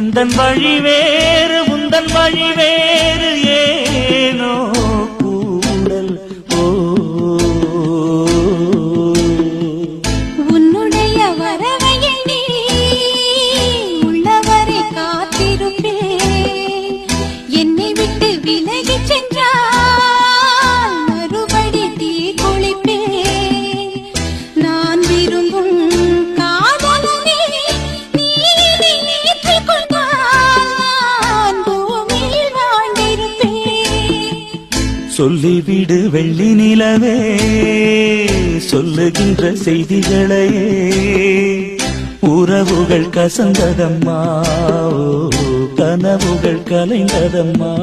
எந்தன் வழி வேறு உந்தன் வழி வேறு ஏனோ கூடல் உன்னுடைய வரவை எண்ணி உள்ளவரை காத்திருப்பேன். என்னை விட்டு விலகி சென்றால் மறுபடி தீ குளிப்பேன். நான் விரும்பும் காதலனே நீ ஏற்றுக் கொண்டால் நான் பூமியில் வாழ்ந்திருப்பேன். சொல்லிவிடு வெள்ளி நிலவே சொல்லுகின்ற செய்திகளையே உறவுகள் கசந்ததம்மா கனவுகள் கலைந்ததம்மா.